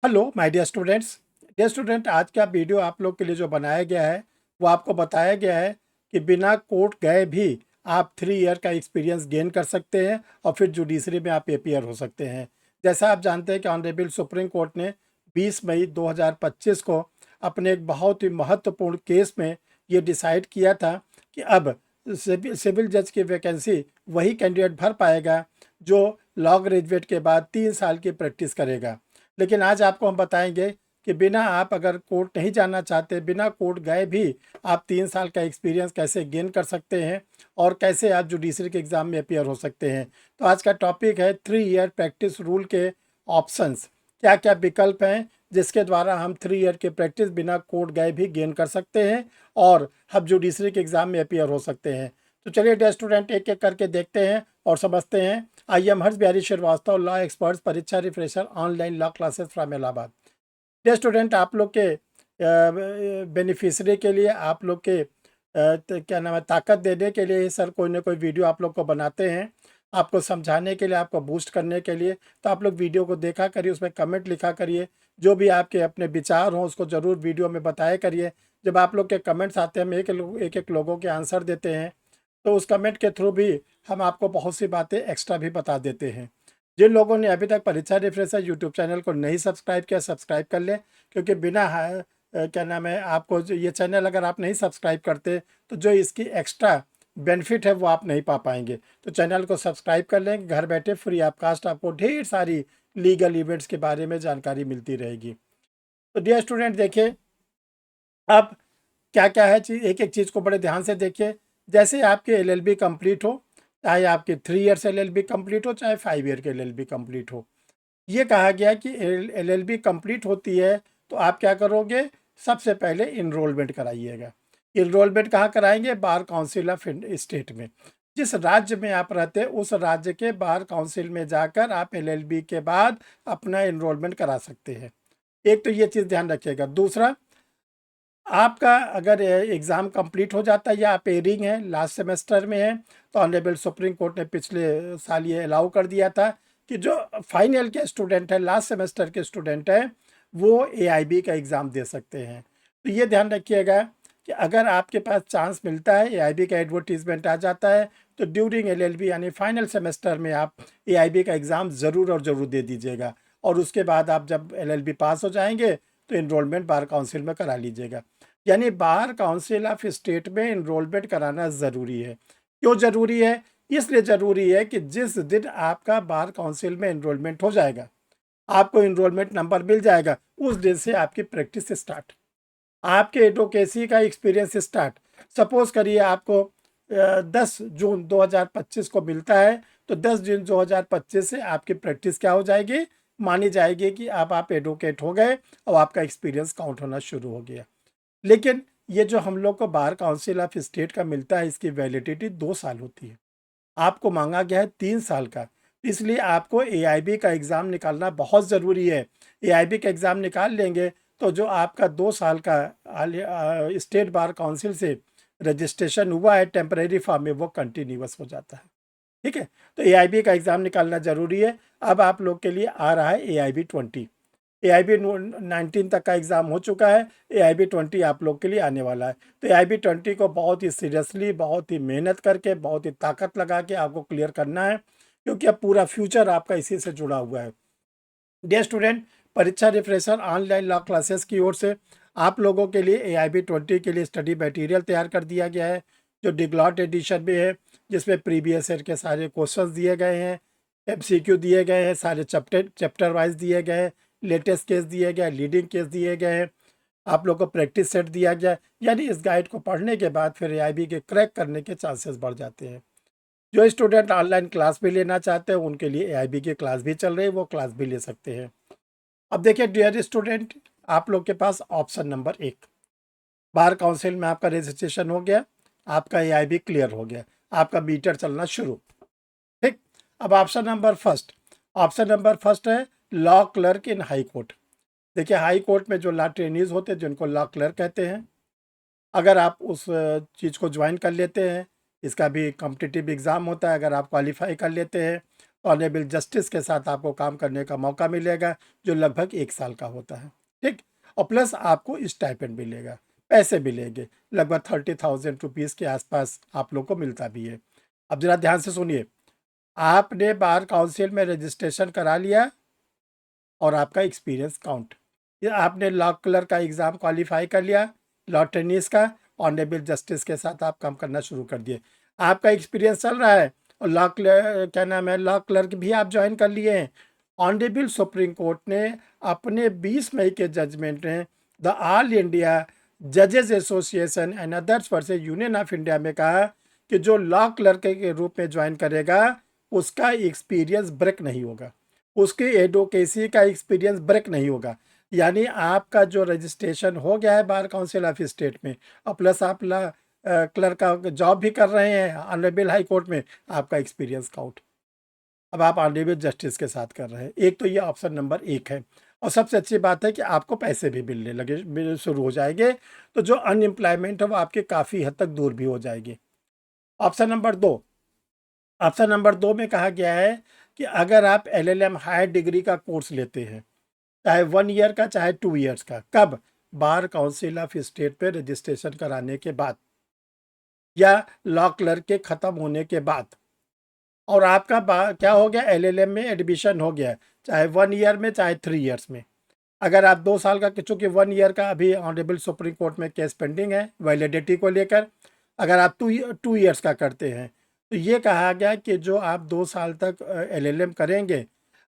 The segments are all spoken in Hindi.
हेलो माय डियर स्टूडेंट, आज का वीडियो आप लोग के लिए जो बनाया गया है वो आपको बताया गया है कि बिना कोर्ट गए भी आप 3 ईयर का एक्सपीरियंस गेन कर सकते हैं और फिर जुडिशरी में आप एपीयर हो सकते हैं। जैसा आप जानते हैं कि ऑनरेबल सुप्रीम कोर्ट ने 20 मई 2025 को अपने एक बहुत ही महत्वपूर्ण केस में ये डिसाइड किया था कि अब सिविल जज की वैकेंसी वही कैंडिडेट भर पाएगा जो लॉ ग्रेजुएट के बाद 3 साल की प्रैक्टिस करेगा। लेकिन आज आपको हम बताएंगे कि बिना आप अगर कोर्ट नहीं जाना चाहते, बिना कोर्ट गए भी आप 3 साल का एक्सपीरियंस कैसे गेन कर सकते हैं और कैसे आप जुडिशरी के एग्ज़ाम में अपियर हो सकते हैं। तो आज का टॉपिक है 3 ईयर प्रैक्टिस रूल के ऑप्शंस। क्या क्या विकल्प हैं जिसके द्वारा हम 3 ईयर की प्रैक्टिस बिना कोर्ट गए भी गेन कर सकते हैं और हम जुडिशरी के एग्ज़ाम में अपियर हो सकते हैं। तो चलिए डियर स्टूडेंट, एक एक करके देखते हैं और समझते हैं। I am Harsh Bihari Srivastava, law experts, परीक्षा refresher, online law classes from Allahabad. Dear student, आप लोग के बेनिफिशरी के लिए, आप लोग के क्या नाम है, ताकत देने के लिए सर कोई ना कोई वीडियो आप लोग को बनाते हैं, आपको समझाने के लिए, आपको बूस्ट करने के लिए। तो आप लोग वीडियो को देखा करिए, उसमें कमेंट लिखा करिए, जो भी आपके अपने विचार हों उसको ज़रूर वीडियो में बताया करिए। जब आप लोग के कमेंट्स आते हैं, हम एक एक लोगों के आंसर देते हैं, तो उस कमेंट के थ्रू भी हम आपको बहुत सी बातें एक्स्ट्रा भी बता देते हैं। जिन लोगों ने अभी तक परीक्षा रिफ्रेशर यूट्यूब चैनल को नहीं सब्सक्राइब किया, सब्सक्राइब कर लें, क्योंकि बिना क्या नाम है, आपको ये चैनल अगर आप नहीं सब्सक्राइब करते तो जो इसकी एक्स्ट्रा बेनिफिट है वो आप नहीं पा पाएंगे। तो चैनल को सब्सक्राइब कर लें, घर बैठे फ्री ऑफ कास्ट आपको ढेर सारी लीगल इवेंट्स के बारे में जानकारी मिलती रहेगी। तो डियर स्टूडेंट, देखिए अब क्या क्या है चीज़, एक एक चीज़ को बड़े ध्यान से देखिए। जैसे आपके एलएलबी कंप्लीट हो, चाहे आपके 3 ईयर्स एलएलबी कंप्लीट हो, चाहे 5 ईयर के एलएलबी कंप्लीट हो, ये कहा गया कि एलएलबी कंप्लीट होती है तो आप क्या करोगे, सबसे पहले इनरोलमेंट कराइएगा। इनरोलमेंट कहाँ कराएंगे? बार काउंसिल ऑफ स्टेट में। जिस राज्य में आप रहते हैं उस राज्य के बार काउंसिल में जाकर आप एलएलबी के बाद अपना इनरोलमेंट करा सकते हैं। एक तो ये चीज़ ध्यान रखिएगा। दूसरा, आपका अगर एग्ज़ाम कंप्लीट हो जाता है या आप एयरिंग है, लास्ट सेमेस्टर में है, तो ऑनरेबल सुप्रीम कोर्ट ने पिछले साल ये अलाउ कर दिया था कि जो फाइनल के स्टूडेंट है, लास्ट सेमेस्टर के स्टूडेंट है, वो एआईबी का एग्ज़ाम दे सकते हैं। तो ये ध्यान रखिएगा कि अगर आपके पास चांस मिलता है, एआईबी का एडवर्टीजमेंट आ जाता है, तो ड्यूरिंग एलएलबी यानी फाइनल सेमेस्टर में आप एआईबी का एग्ज़ाम ज़रूर और ज़रूर दे दीजिएगा। और उसके बाद आप जब एलएलबी पास हो जाएंगे तो इनरोलमेंट बार काउंसिल में करा लीजिएगा। यानी बार काउंसिल ऑफ स्टेट में इनरोलमेंट कराना ज़रूरी है। क्यों ज़रूरी है? इसलिए ज़रूरी है कि जिस दिन आपका बार काउंसिल में इनरोलमेंट हो जाएगा, आपको इनरोलमेंट नंबर मिल जाएगा, उस दिन से आपकी प्रैक्टिस स्टार्ट, आपके एडवोकेसी का एक्सपीरियंस स्टार्ट। सपोज करिए आपको 10 जून 2025 को मिलता है, तो 10 जून 2025 से आपकी प्रैक्टिस क्या हो जाएगी, मानी जाएगी कि अब आप एडवोकेट हो गए और आपका एक्सपीरियंस काउंट होना शुरू हो गया। लेकिन ये जो हम लोग को बार काउंसिल ऑफ स्टेट का मिलता है, इसकी वैलिडिटी 2 साल होती है। आपको मांगा गया है 3 साल का, इसलिए आपको एआईबी का एग्ज़ाम निकालना बहुत ज़रूरी है। एआईबी का एग्ज़ाम निकाल लेंगे तो जो आपका 2 साल का स्टेट बार काउंसिल से रजिस्ट्रेशन हुआ है टेम्परेरी फॉर्म में, वो कंटिन्यूअस हो जाता है। ठीक है, तो एआईबी का एग्ज़ाम निकालना ज़रूरी है। अब आप लोग के लिए आ रहा है एआईबी 20। एआईबी 19 तक का एग्ज़ाम हो चुका है, एआईबी 20 आप लोग के लिए आने वाला है। तो एआईबी 20 को बहुत ही सीरियसली, बहुत ही मेहनत करके, बहुत ही ताकत लगा के आपको क्लियर करना है, क्योंकि अब पूरा फ्यूचर आपका इसी से जुड़ा हुआ है। डियर स्टूडेंट, परीक्षा रिफ्रेशर ऑनलाइन लॉ क्लासेस की ओर से आप लोगों के लिए एआईबी 20 के लिए स्टडी मटेरियल तैयार कर दिया गया है, जो डिग्लॉट एडिशन में है, जिसमें प्रीवियस ईयर के सारे क्वेश्चंस दिए गए हैं, एमसीक्यू दिए गए हैं, सारे चैप्टर वाइज दिए गए हैं, लेटेस्ट केस दिए गए हैं, लीडिंग केस दिए गए हैं, आप लोग को प्रैक्टिस सेट दिया गया है। यानी इस गाइड को पढ़ने के बाद फिर एआईबी के क्रैक करने के चांसेस बढ़ जाते हैं। जो स्टूडेंट ऑनलाइन क्लास भी लेना चाहते हैं उनके लिए एआईबी की क्लास भी चल रही है, वो क्लास भी ले सकते हैं। अब देखिए डियर स्टूडेंट, आप लोग के पास ऑप्शन नंबर 1, बार काउंसिल में आपका रजिस्ट्रेशन हो गया, आपका एआईबी क्लियर हो गया, आपका मीटर चलना शुरू। ठीक। अब ऑप्शन नंबर फर्स्ट है लॉ क्लर्क इन हाई कोर्ट। देखिए, हाई कोर्ट में जो लॉ ट्रेनीज होते हैं जिनको लॉ क्लर्क कहते हैं, अगर आप उस चीज़ को ज्वाइन कर लेते हैं, इसका भी कॉम्पिटिटिव एग्ज़ाम होता है, अगर आप क्वालिफाई कर लेते हैं ऑनरेबल जस्टिस के साथ आपको काम करने का मौका मिलेगा, जो लगभग 1 साल का होता है, ठीक। और प्लस आपको स्टाइपेंड मिलेगा, पैसे मिलेंगे, लगभग 30,000 रुपीज़ के आसपास आप लोग को मिलता भी है। अब ज़रा ध्यान से सुनिए, आपने बार काउंसिल में रजिस्ट्रेशन करा लिया और आपका एक्सपीरियंस काउंट, ये आपने लॉ क्लर्क का एग्ज़ाम क्वालिफाई कर लिया, लॉ टेनिस का, ऑनरेबल जस्टिस के साथ आप काम करना शुरू कर दिए, आपका एक्सपीरियंस चल रहा है और लॉ क्लर्क क्या नाम है लॉ क्लर्क भी आप ज्वाइन कर लिए हैं। ऑनरेबल सुप्रीम कोर्ट ने अपने 20 मई के जजमेंट में द ऑल इंडिया जजेस association and others versus union of India में कहा कि जो लॉ क्लर्क के रूप में ज्वाइन करेगा उसका एक्सपीरियंस ब्रेक नहीं होगा, उसकी एडवोकेसी का एक्सपीरियंस ब्रेक नहीं होगा। यानी आपका जो रजिस्ट्रेशन हो गया है बार काउंसिल ऑफ स्टेट में और प्लस आप क्लर्क का जॉब भी कर रहे हैं ऑनरेबल हाई कोर्ट में, आपका एक्सपीरियंस काउंट। अब आप ऑनरेबल जस्टिस के साथ कर रहे हैं, एक तो ये ऑप्शन नंबर 1 है। और सबसे अच्छी बात है कि आपको पैसे भी मिलने लगे शुरू हो जाएंगे, तो जो अनएम्प्लॉयमेंट है वो आपके काफ़ी हद तक दूर भी हो जाएगी। ऑप्शन नंबर 2, ऑप्शन नंबर 2 में कहा गया है कि अगर आप LLM हायर डिग्री का कोर्स लेते हैं, चाहे 1 ईयर का चाहे 2 ईयर्स का, कब? बार काउंसिल ऑफ स्टेट पे रजिस्ट्रेशन कराने के बाद या लॉ क्लर्क के ख़त्म होने के बाद, और आपका क्या हो गया, LLM में एडमिशन हो गया, चाहे 1 ईयर में चाहे 3 ईयर्स में। अगर आप 2 साल का, चूँकि 1 ईयर का अभी ऑनरेबल सुप्रीम कोर्ट में केस पेंडिंग है वैलिडिटी को लेकर, अगर आप 2 ईयर्स का करते हैं तो ये कहा गया कि जो आप 2 साल तक LLM करेंगे,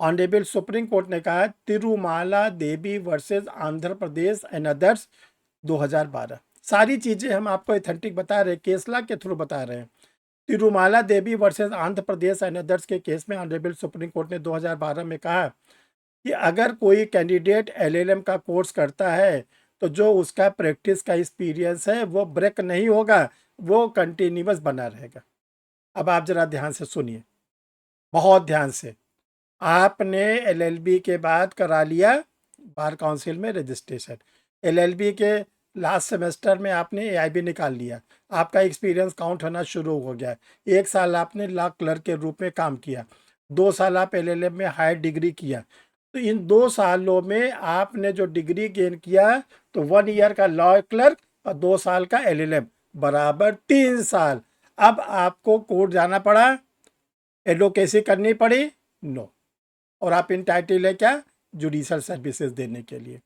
ऑनरेबल सुप्रीम कोर्ट ने कहा Tirumala Devi versus Andhra Pradesh and others 2012, सारी चीज़ें हम आपको ऑथेंटिक बता रहे हैं, केस लॉ के थ्रू बता रहे हैं। Tirumala Devi versus Andhra Pradesh and others के केस में ऑनरेबल सुप्रीम कोर्ट ने 2012 में कहा कि अगर कोई कैंडिडेट LLM का कोर्स करता है तो जो उसका प्रैक्टिस का एक्सपीरियंस है वो ब्रेक नहीं होगा, वो कंटिन्यूअस बना रहेगा। अब आप ज़रा ध्यान से सुनिए, बहुत ध्यान से। आपने LLB के बाद करा लिया बार काउंसिल में रजिस्ट्रेशन, LLB के लास्ट सेमेस्टर में आपने AIB निकाल लिया, आपका एक्सपीरियंस काउंट होना शुरू हो गया, 1 साल आपने लॉ क्लर्क के रूप में काम किया, 2 साल आप LLM में हायर डिग्री किया, तो इन 2 सालों में आपने जो डिग्री गेन किया तो 1 ईयर का लॉ क्लर्क और 2 साल का LLM, बराबर 3 साल। अब आपको कोर्ट जाना पड़ा, एडवोकेसी करनी पड़ी, नो, और आप इंटाइटल है क्या, जुडिशल सर्विसेज देने के लिए।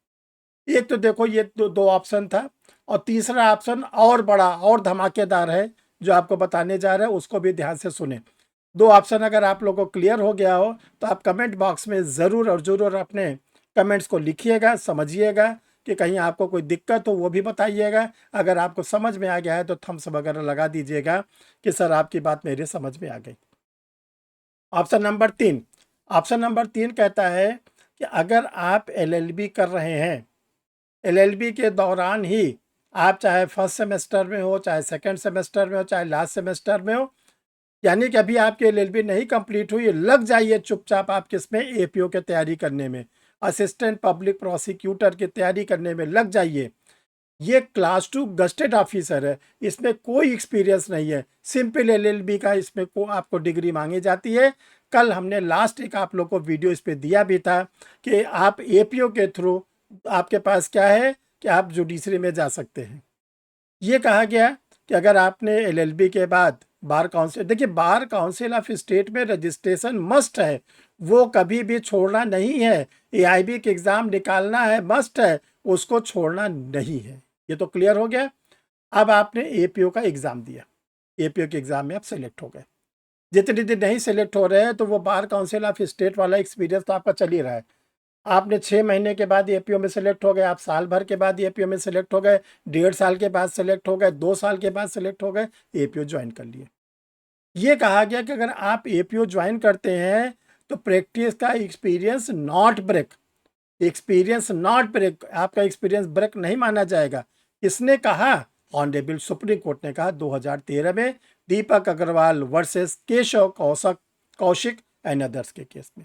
एक तो देखो ये दो ऑप्शन था, और तीसरा ऑप्शन और बड़ा और धमाकेदार है जो आपको बताने जा रहे हैं, उसको भी ध्यान से सुने। 2 ऑप्शन अगर आप लोगों को क्लियर हो गया हो तो आप कमेंट बॉक्स में ज़रूर और ज़रूर अपने कमेंट्स को लिखिएगा, समझिएगा कि कहीं आपको कोई दिक्कत हो वो भी बताइएगा। अगर आपको समझ में आ गया है तो थम्स वगैरह लगा दीजिएगा कि सर आपकी बात मेरे समझ में आ गई। ऑप्शन नंबर 3, ऑप्शन नंबर 3 कहता है कि अगर आप LLB कर रहे हैं, LLB के दौरान ही आप चाहे फर्स्ट सेमेस्टर में हो, चाहे सेकंड सेमेस्टर में हो, चाहे लास्ट सेमेस्टर में हो, यानी कि अभी आपकी LLB नहीं कंप्लीट हुई, लग जाइए चुपचाप आप किसमें, APO की तैयारी करने में, असिस्टेंट पब्लिक प्रोसिक्यूटर की तैयारी करने में लग जाइए। ये क्लास 2 गस्टेड ऑफिसर है, इसमें कोई एक्सपीरियंस नहीं है, सिंपल LLB का इसमें को आपको डिग्री मांगी जाती है। कल हमने लास्ट एक आप लोग को वीडियो इस पे दिया भी था कि आप APO के थ्रू आपके पास क्या है कि आप जुडिशरी में जा सकते हैं। ये कहा गया कि अगर आपने LLB के बाद बार काउंसिल, देखिए बार काउंसिल ऑफ स्टेट में रजिस्ट्रेशन मस्ट है, वो कभी भी छोड़ना नहीं है, AIB के एग्ज़ाम निकालना है, मस्ट है, उसको छोड़ना नहीं है। ये तो क्लियर हो गया। अब आपने APO का एग्ज़ाम दिया, APO के एग्ज़ाम में आप सेलेक्ट हो गए, जितने दिन नहीं सेलेक्ट हो रहे हैं तो वो बार काउंसिल ऑफ स्टेट वाला एक्सपीरियंस तो आपका चल ही रहा है। आपने 6 महीने के बाद APO में सेलेक्ट हो गए, आप साल भर के बाद APO में सेलेक्ट हो गए, 1.5 साल के बाद सेलेक्ट हो गए, 2 साल के बाद सेलेक्ट हो गए, APO ज्वाइन कर लिए। ये कहा गया कि अगर आप APO ज्वाइन करते हैं तो प्रैक्टिस का experience not break, experience not break, आपका एक्सपीरियंस ब्रेक नहीं माना जाएगा। किसने कहा? ऑनरेबल सुप्रीम कोर्ट ने कहा 2013 में Deepak Agarwal versus Keshav Kaushik and others के केस में।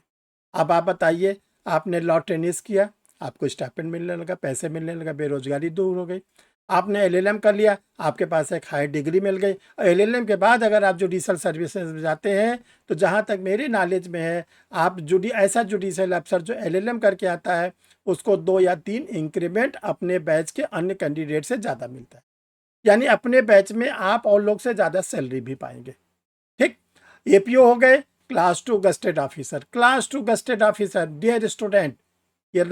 अब आप बताइए, आपने लॉ टेनिस किया, आपको स्टाइपेंड मिलने लगा, पैसे मिलने लगा, बेरोजगारी दूर हो गई। आपने एलएलएम कर लिया, आपके पास एक हाई डिग्री मिल गई। और एलएलएम के बाद अगर आप जुडिशल सर्विसेज में जाते हैं तो जहाँ तक मेरे नॉलेज में है, आप ऐसा जुडिशल अफसर जो एलएलएम करके आता है उसको 2 या 3 इंक्रीमेंट अपने बैच के अन्य कैंडिडेट से ज़्यादा मिलता है। यानी अपने बैच में आप और लोग से ज़्यादा सैलरी भी पाएंगे। ठीक। एपीओ हो गए, class 2 gazetted officer. Class 2 gazetted officer, dear student, ये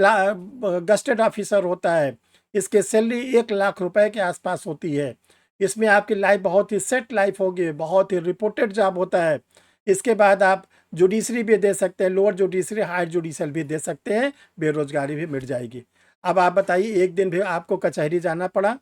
गस्टेड ऑफिसर होता है। इसके सैलरी 1 लाख रुपए के आसपास होती है। इसमें आपकी लाइफ बहुत ही सेट लाइफ होगी, बहुत ही रिपोर्टेड जॉब होता है। इसके बाद आप जुडिशरी भी दे सकते हैं, लोअर जुडिशरी, हायर जुडिशल भी दे सकते हैं, बेरोजगारी भी मिट जाएगी। अब आप बताइए, एक दिन भी आपको कचहरी जाना पड़ा,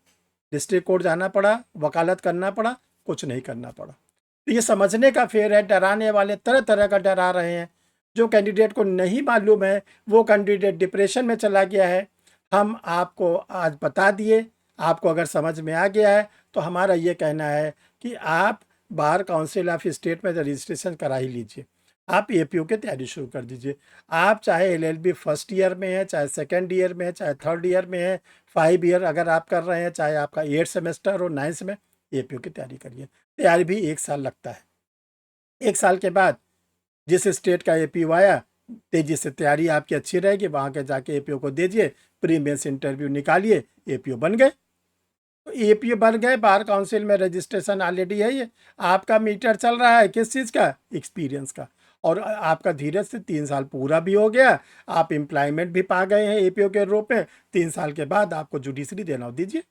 डिस्ट्रिक्ट कोर्ट जाना पड़ा, वकालत करना पड़ा? कुछ नहीं करना पड़ा। तो ये समझने का फेर है। डराने वाले तरह तरह का डरा रहे हैं। जो कैंडिडेट को नहीं मालूम है वो कैंडिडेट डिप्रेशन में चला गया है। हम आपको आज बता दिए। आपको अगर समझ में आ गया है तो हमारा ये कहना है कि आप बार काउंसिल ऑफ स्टेट में रजिस्ट्रेशन करा ही लीजिए। आप एपीओ की तैयारी शुरू कर दीजिए। आप चाहे एलएलबी फर्स्ट ईयर में है, चाहे सेकेंड ईयर में है, चाहे थर्ड ईयर में है, 5 ईयर अगर आप कर रहे हैं, चाहे आपका 8 सेमेस्टर और 9 में, एपीओ की तैयारी करिए। तैयारी भी 1 साल लगता है। 1 साल के बाद जिस स्टेट का एपीओ आया, तेजी से तैयारी आपकी अच्छी रहेगी, वहाँ के जाके एपीओ को दीजिए, प्री मेंस इंटरव्यू निकालिए, एपीओ बन गए। तो एपीओ बन गए, बार काउंसिल में रजिस्ट्रेशन ऑलरेडी है। ये आपका मीटर चल रहा है किस चीज़ का? एक्सपीरियंस का। और आपका धीरे से 3 साल पूरा भी हो गया, आप एम्प्लॉयमेंट भी पा गए हैं एपीओ के रूप में। 3 साल के बाद आपको जुडिशरी देना हो दीजिए।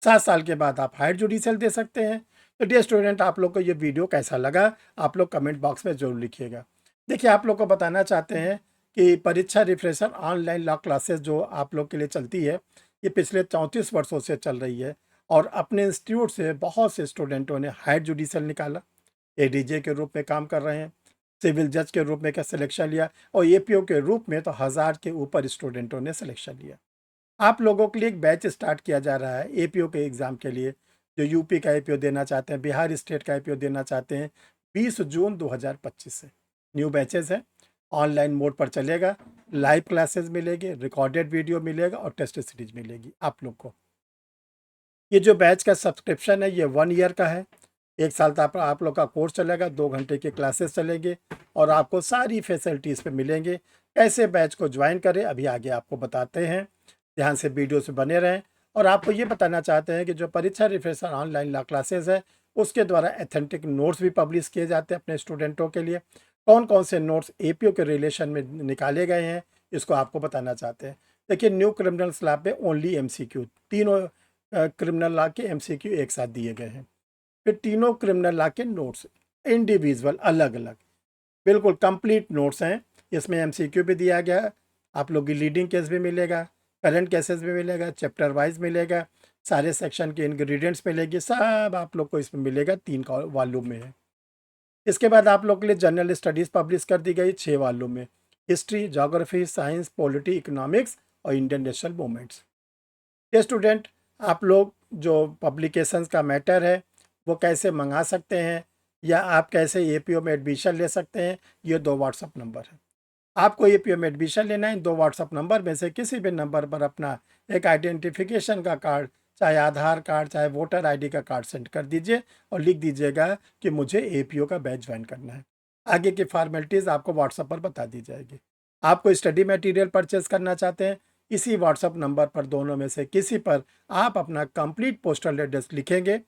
7 साल के बाद आप हायर जुडिशल दे सकते हैं। तो डियर स्टूडेंट, आप लोग को ये वीडियो कैसा लगा, आप लोग कमेंट बॉक्स में ज़रूर लिखिएगा। देखिए, आप लोग को बताना चाहते हैं कि परीक्षा रिफ्रेशर ऑनलाइन लॉ क्लासेस जो आप लोग के लिए चलती है, ये पिछले 34 वर्षों से चल रही है। और अपने इंस्टीट्यूट से बहुत से स्टूडेंटों ने हायर जुडिशल निकाला, एडीजे के रूप में काम कर रहे हैं, सिविल जज के रूप में का सिलेक्शन लिया, और एपीओ के रूप में तो 1000 के ऊपर स्टूडेंटों ने सिलेक्शन लिया। आप लोगों के लिए एक बैच स्टार्ट किया जा रहा है एपीओ के एग्ज़ाम के लिए। जो यूपी का एपीओ देना चाहते हैं, बिहार स्टेट का एपीओ देना चाहते हैं, 20 जून 2025 से न्यू बैचेस है। ऑनलाइन मोड पर चलेगा, लाइव क्लासेस मिलेगी, रिकॉर्डेड वीडियो मिलेगा और टेस्ट सीरीज मिलेगी आप लोग को। ये जो बैच का सब्सक्रिप्शन है ये 1 ईयर का है। 1 साल तक आप लोग का कोर्स चलेगा, 2 घंटे के क्लासेस चलेंगे और आपको सारी फैसिलिटीज़ पे मिलेंगे। कैसे बैच को ज्वाइन करें अभी आगे आपको बताते हैं। ध्यान से वीडियो से बने रहें। और आपको ये बताना चाहते हैं कि जो परीक्षा रिफ्रेशर ऑनलाइन ला क्लासेस है उसके द्वारा एथेंटिक नोट्स भी पब्लिश किए जाते हैं अपने स्टूडेंटों के लिए। कौन कौन से नोट्स एपीओ के रिलेशन में निकाले गए हैं इसको आपको बताना चाहते हैं। देखिए, न्यू क्रिमिनल्स लॉ पे ओनली एमसीक्यू, तीनों क्रिमिनल लॉ के एमसीक्यू एक साथ दिए गए हैं। फिर तीनों क्रिमिनल लॉ के नोट्स इंडिविजुअल अलग अलग, बिल्कुल कंप्लीट नोट्स हैं। इसमें एमसीक्यू भी दिया गया है, आप लोग की लीडिंग केस भी मिलेगा, करंट केसेस भी मिलेगा, चैप्टर वाइज मिलेगा, सारे सेक्शन के इंग्रेडिएंट्स मिलेगी, सब आप लोग को इसमें मिलेगा। 3 वॉल्यूम में है। इसके बाद आप लोग के लिए जनरल स्टडीज़ पब्लिश कर दी गई 6 वॉल्यूम में, history, geography, science, polity, economics और इंडियन नेशनल मूवमेंट्स। ये स्टूडेंट, आप लोग जो पब्लिकेशंस का मैटर है वो कैसे मंगा सकते हैं या आप कैसे एपीओ में एडमिशन ले सकते हैं, ये 2 व्हाट्सअप नंबर है। आपको एपीओ में एडमिशन लेना है, 2 व्हाट्सअप नंबर में से किसी भी नंबर पर अपना एक आइडेंटिफिकेशन का कार्ड, चाहे आधार कार्ड चाहे वोटर आईडी का कार्ड सेंड कर दीजिए और लिख दीजिएगा कि मुझे एपीओ का बैच ज्वाइन करना है। आगे की फॉर्मेलिटीज़ आपको व्हाट्सएप पर बता दी जाएगी। आपको स्टडी मटेरियल परचेज करना चाहते हैं, इसी व्हाट्सएप नंबर पर दोनों में से किसी पर आप अपना कंप्लीट पोस्टल एड्रेस लिखेंगे,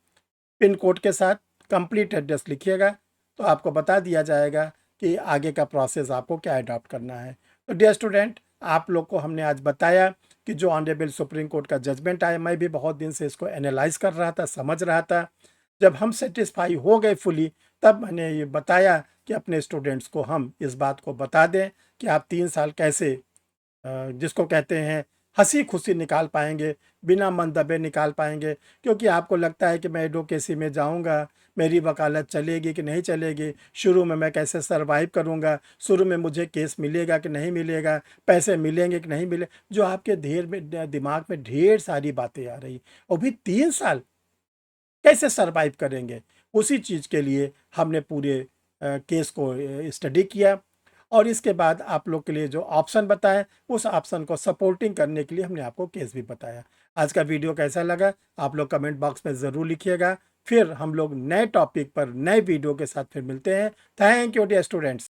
पिन कोड के साथ कंप्लीट एड्रेस लिखिएगा, तो आपको बता दिया जाएगा कि आगे का प्रोसेस आपको क्या अडॉप्ट करना है। तो डियर स्टूडेंट, आप लोग को हमने आज बताया कि जो ऑनरेबल सुप्रीम कोर्ट का जजमेंट आया, मैं भी बहुत दिन से इसको एनालाइज कर रहा था, समझ रहा था। जब हम सेटिस्फाई हो गए फुली, तब मैंने ये बताया कि अपने स्टूडेंट्स को हम इस बात को बता दें कि आप 3 साल कैसे जिसको कहते हैं हंसी खुशी निकाल पाएंगे, बिना मन दबे निकाल पाएंगे। क्योंकि आपको लगता है कि मैं एडवोकेसी में जाऊंगा, मेरी वकालत चलेगी कि नहीं चलेगी, शुरू में मैं कैसे सरवाइव करूंगा, शुरू में मुझे केस मिलेगा कि नहीं मिलेगा, पैसे मिलेंगे कि नहीं मिले, जो आपके दिमाग में ढेर सारी बातें आ रही। और भी 3 साल कैसे सरवाइव करेंगे, उसी चीज़ के लिए हमने पूरे केस को स्टडी किया। और इसके बाद आप लोग के लिए जो ऑप्शन बताएं, उस ऑप्शन को सपोर्टिंग करने के लिए हमने आपको केस भी बताया। आज का वीडियो कैसा लगा आप लोग कमेंट बॉक्स में ज़रूर लिखिएगा। फिर हम लोग नए टॉपिक पर नए वीडियो के साथ फिर मिलते हैं। Thank you dear students.